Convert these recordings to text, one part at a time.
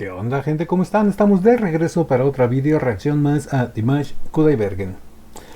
¿Qué onda, gente? ¿Cómo están? Estamos de regreso para otra video reacción más a Dimash Kudaibergen.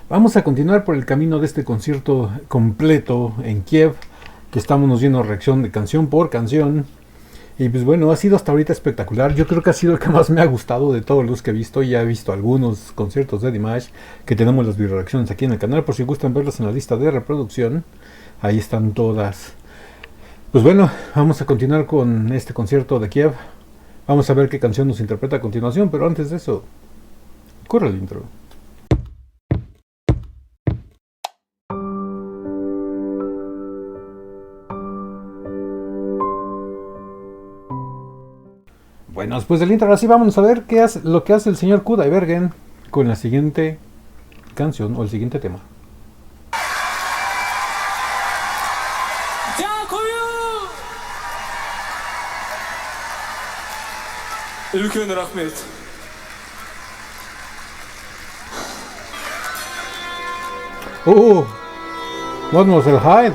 Vamos a continuar por el camino de este concierto completo en Kiev, que estamos viendo reacción de canción por canción. Y pues bueno, ha sido hasta ahorita espectacular. Yo creo que ha sido el que más me ha gustado de todos los que he visto. Ya he visto algunos conciertos de Dimash, que tenemos las video reacciones aquí en el canal, por si gustan verlas en la lista de reproducción. Ahí están todas. Pues bueno, vamos a continuar con este concierto de Kiev. Vamos a ver qué canción nos interpreta a continuación, pero antes de eso, corre el intro. Bueno, después del intro, ahora sí vamos a ver qué hace, lo que hace el señor Kudaibergen con la siguiente canción o el siguiente tema. Ulken rahmet. ¡Oh! Mademoiselle Hyde.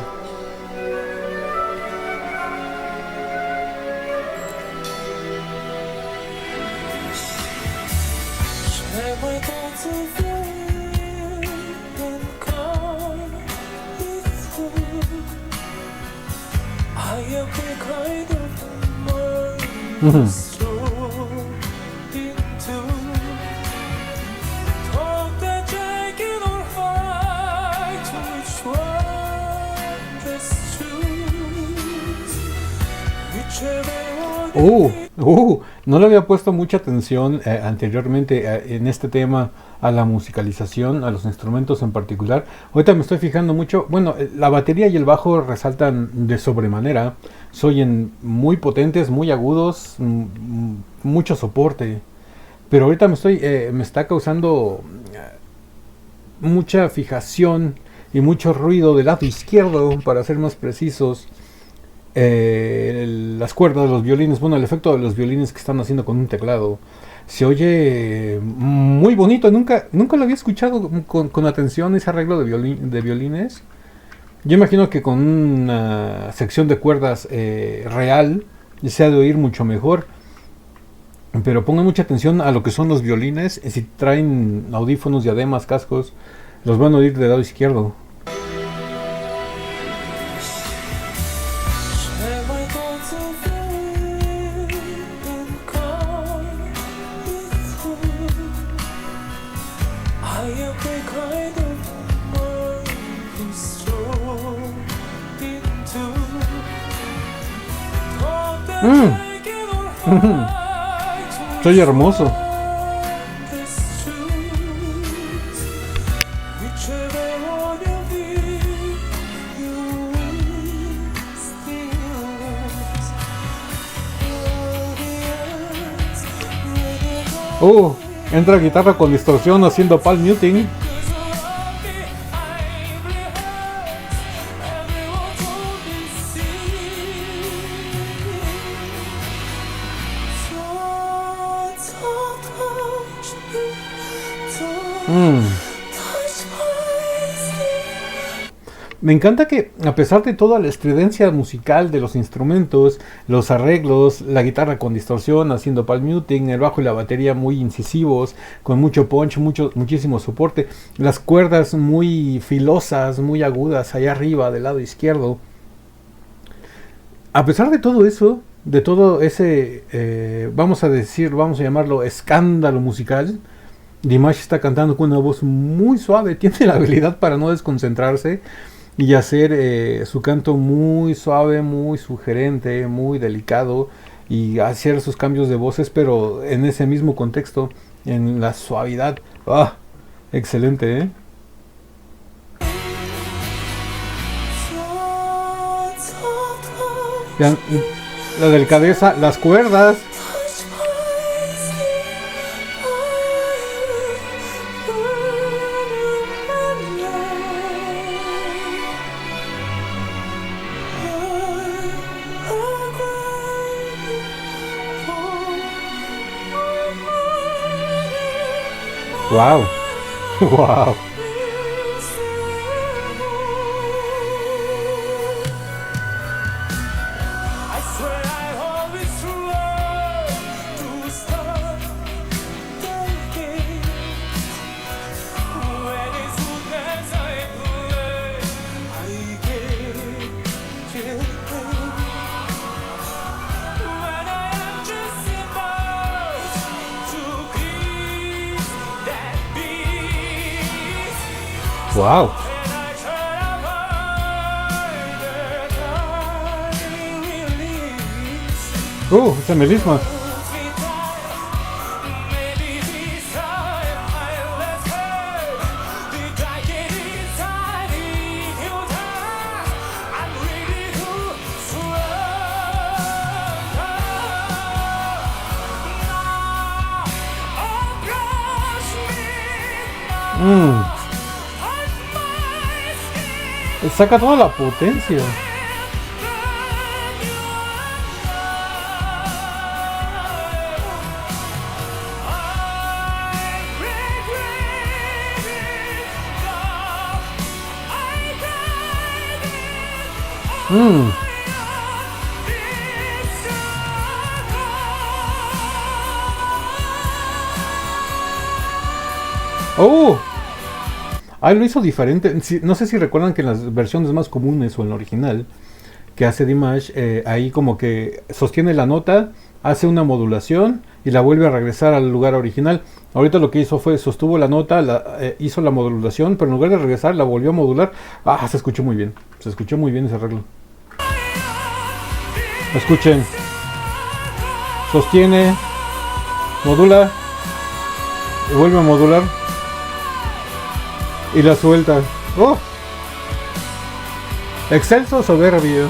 No le había puesto mucha atención anteriormente en este tema a la musicalización, a los instrumentos en particular. Ahorita me estoy fijando mucho. Bueno, la batería y el bajo resaltan de sobremanera. Soy muy potentes, muy agudos, mucho soporte. Pero ahorita me está causando mucha fijación y mucho ruido del lado izquierdo, para ser más precisos. Las cuerdas de los violines, bueno, el efecto de los violines que están haciendo con un teclado se oye muy bonito. Nunca lo había escuchado con atención, ese arreglo de violines. Yo imagino que con una sección de cuerdas real se ha de oír mucho mejor, pero pongan mucha atención a lo que son los violines. Si traen audífonos, diademas, cascos, los van a oír del lado izquierdo. Soy hermoso. Entra guitarra con distorsión haciendo palm muting. Me encanta que, a pesar de toda la estridencia musical de los instrumentos, los arreglos, la guitarra con distorsión haciendo palm muting, el bajo y la batería muy incisivos, con mucho punch, muchísimo soporte, las cuerdas muy filosas, muy agudas allá arriba del lado izquierdo. A pesar de todo eso, de todo ese, vamos a llamarlo escándalo musical, Dimash está cantando con una voz muy suave. Tiene la habilidad para no desconcentrarse y hacer su canto muy suave, muy sugerente, muy delicado, y hacer sus cambios de voces, pero en ese mismo contexto, en la suavidad. Excelente, ¿eh? Vean, la delicadeza, las cuerdas. Wow. Wow. Wow. Ese melisma. Saca toda la potencia. Oh, lo hizo diferente. No sé si recuerdan que en las versiones más comunes o en la original que hace Dimash, ahí como que sostiene la nota, hace una modulación y la vuelve a regresar al lugar original. Ahorita lo que hizo fue sostuvo la nota, hizo la modulación, pero en lugar de regresar la volvió a modular. Se escuchó muy bien. Se escuchó muy bien ese arreglo. Escuchen. Sostiene, modula y vuelve a modular. Y la suelta. ¡Oh! Excelso soberbio.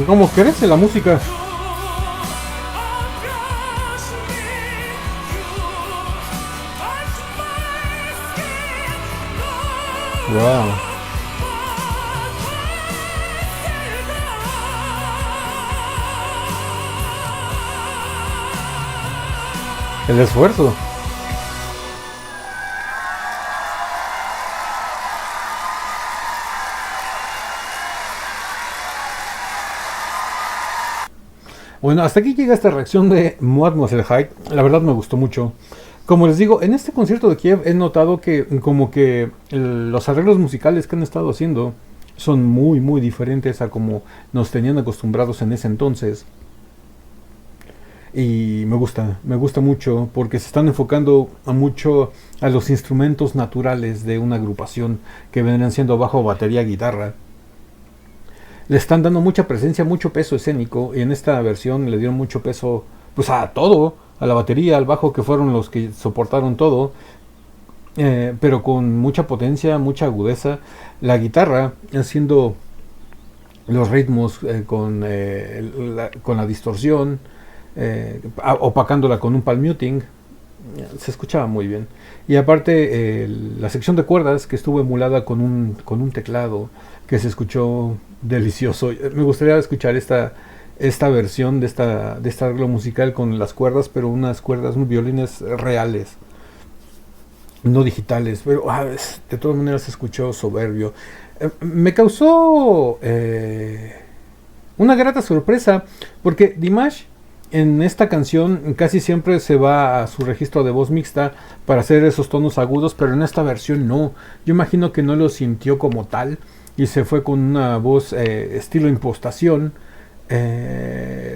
¿Cómo crece la música? Wow. El esfuerzo. Bueno, hasta aquí llega esta reacción de Mademoiselle. La verdad me gustó mucho. Como les digo, en este concierto de Kiev he notado que como que los arreglos musicales que han estado haciendo son muy muy diferentes a como nos tenían acostumbrados en ese entonces. Y me gusta mucho porque se están enfocando mucho a los instrumentos naturales de una agrupación que vendrían siendo bajo, batería, guitarra. Le están dando mucha presencia, mucho peso escénico, y en esta versión le dieron mucho peso pues a todo, a la batería, al bajo, que fueron los que soportaron todo, pero con mucha potencia, mucha agudeza. La guitarra haciendo los ritmos con la distorsión, opacándola con un palm muting, se escuchaba muy bien. Y aparte la sección de cuerdas que estuvo emulada con un teclado que se escuchó delicioso. Me gustaría escuchar esta versión de este arreglo musical con las cuerdas, pero unos violines reales, no digitales, pero de todas maneras se escuchó soberbio. Me causó una grata sorpresa porque Dimash en esta canción casi siempre se va a su registro de voz mixta para hacer esos tonos agudos, pero en esta versión no. Yo imagino que no lo sintió como tal y se fue con una voz estilo impostación,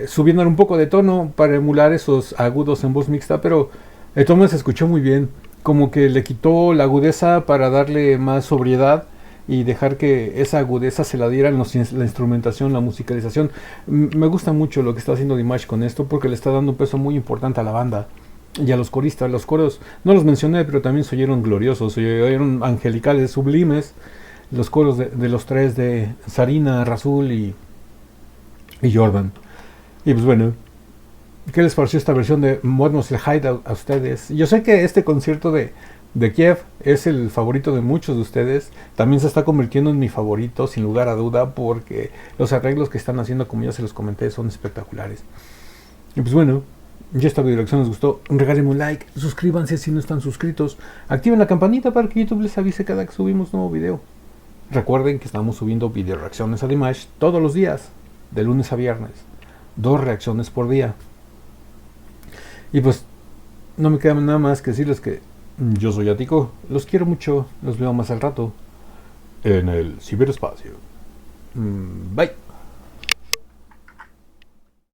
subiendo un poco de tono para emular esos agudos en voz mixta, pero el tono se escuchó muy bien, como que le quitó la agudeza para darle más sobriedad y dejar que esa agudeza se la dieran la instrumentación, la musicalización. Me gusta mucho lo que está haciendo Dimash con esto, porque le está dando un peso muy importante a la banda y a los coristas. Los coros no los mencioné, pero también se oyeron gloriosos, se oyeron angelicales, sublimes. Los coros de los tres, de Sarina, Rasul y Jordan. Y pues bueno, ¿qué les pareció esta versión de Mademoiselle a ustedes? Yo sé que este concierto de Kiev es el favorito de muchos de ustedes. También se está convirtiendo en mi favorito, sin lugar a duda, porque los arreglos que están haciendo, como ya se los comenté, son espectaculares. Y pues bueno, Y esta video reacción les gustó, regálenme un like, suscríbanse si no están suscritos, activen la campanita para que YouTube les avise cada que subimos nuevo video. Recuerden que estamos subiendo video reacciones a Dimash todos los días, de lunes a viernes, 2 reacciones por día. Y pues no me queda nada más que decirles que yo soy Atico, los quiero mucho, los veo más al rato en el ciberespacio. Bye.